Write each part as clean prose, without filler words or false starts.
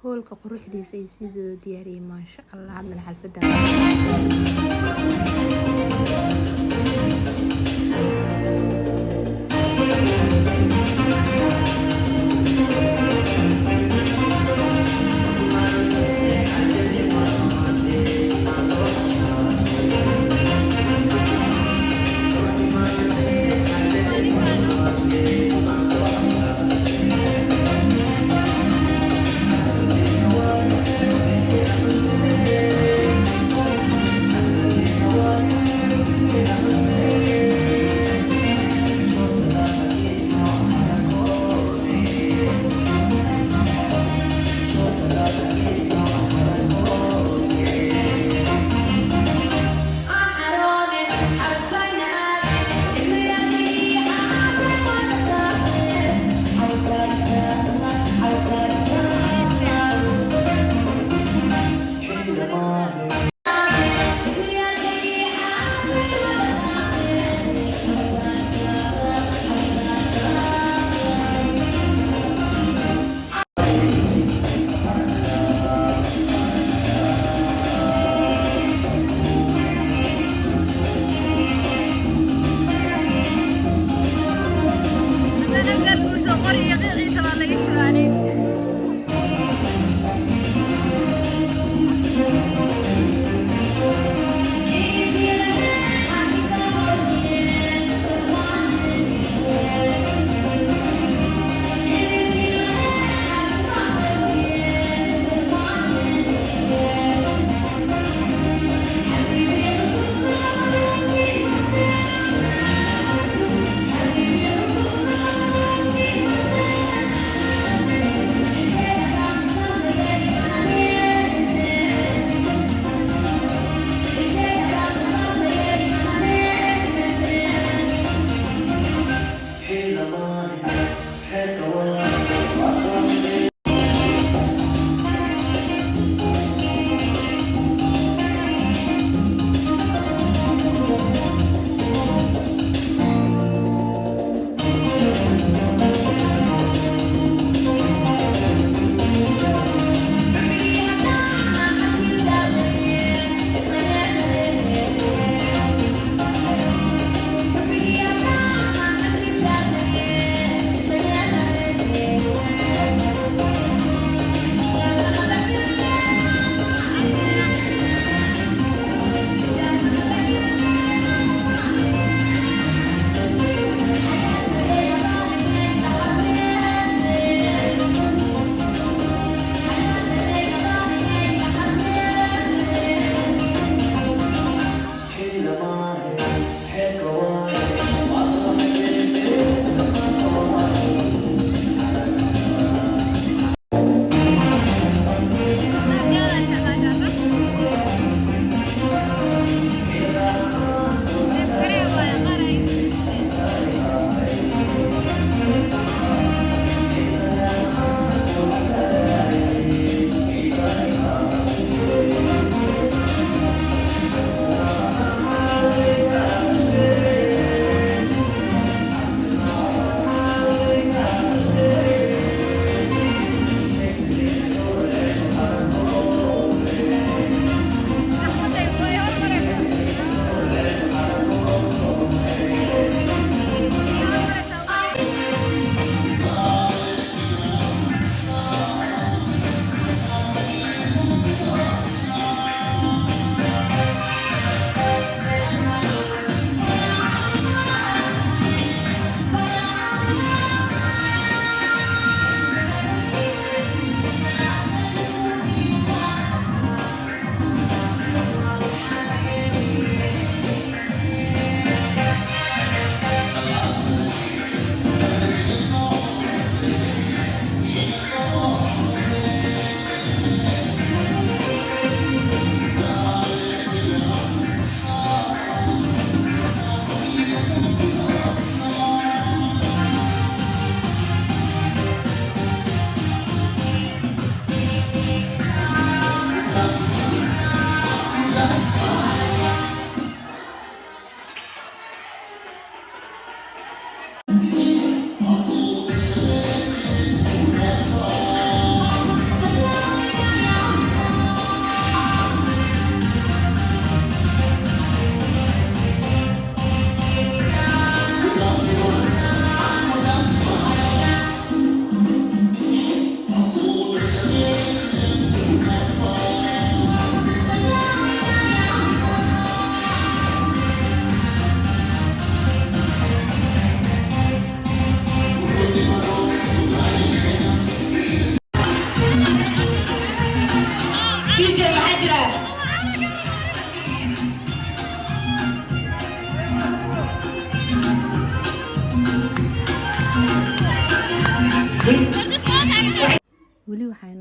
hoolka quruxdiisa iyo sidoo diyaariyay maasha Allah hadna xalfada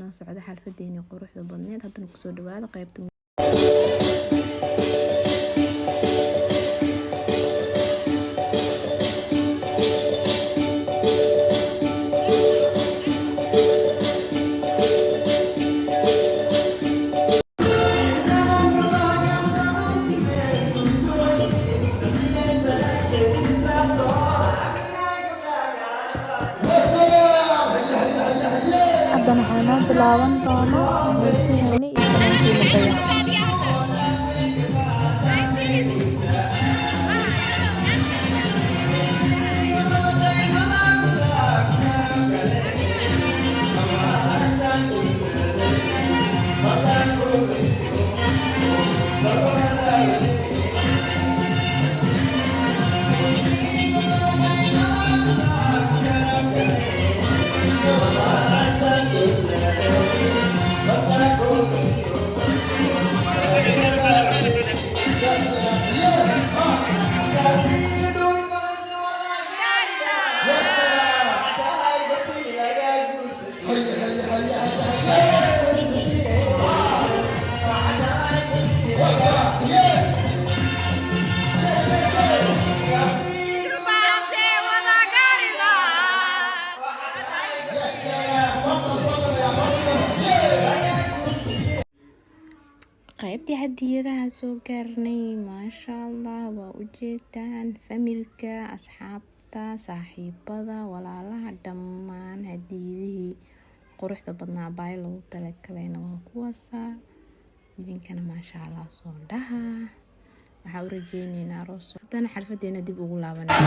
noo socdo xalfadeeni quruxda badneed. Haddana kusoo dhawaada qaybta haddana waxaa noo bilaaban doona heesaheeni iyo fanaankii la bayan. qaybtii hadiyadaha soo gaarnay maasha Allah. waa u jeedaan familka, asxaabta, saaxiibada, walaalaha, dhammaan hadiyadihii quruxda badnaa baa loogu talagalayna waa kuwaasa. idinkana maasha Allah soo dhaha. waxaa u rajeyneynaa aroos. haddana xalfadeena dib ugu laabanay.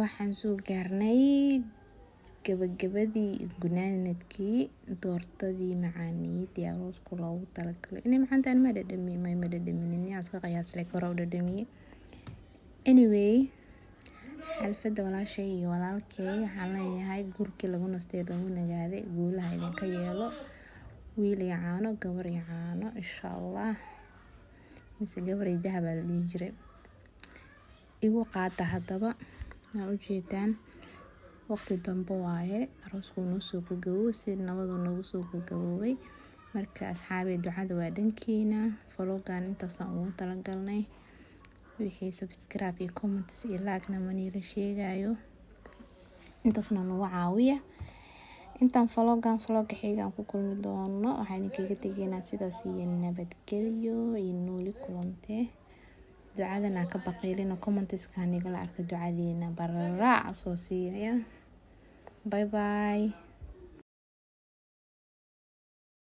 waxaan soo gaarnay gabagabadii gunaanadkii doortadii macaaniid ee aroosku loogu talagalay. inay macaantaan ma dhadhamin iska qiyaas leh kor u dhadhamiyay. anyway, xalfada walaashay iyo walaalkay waxaan leeyahay gurkii lagu nastay lagu nagaaday, guulaha idinka yeelo, wiil iyo caano, gabar iyo caano insha Allah. mise gabar iyo dahab la dhihi jiray. igu qaata haddaba. u jeedaan waqti dambe waaye aroosku noo soo gabagaboway, si nabadu nagu soo gabagaboway. marka asxaabay ducada waa dhankiina. follow-gaan intaasaan ugu talagalnay. wixii subscribe iyo comments iyo like-na mani la sheegayo, intaasna nagu caawiya. intaan follow-gaan follow-ga xigaan ku kulmi doono, waxaan idinkaga tegaynaa sidaas iyo nabadgelyo iyo nooli kulantee. ducadana ka baqiilina comments-ka nigala arka ducadeena barra soo siiya. Bye bye.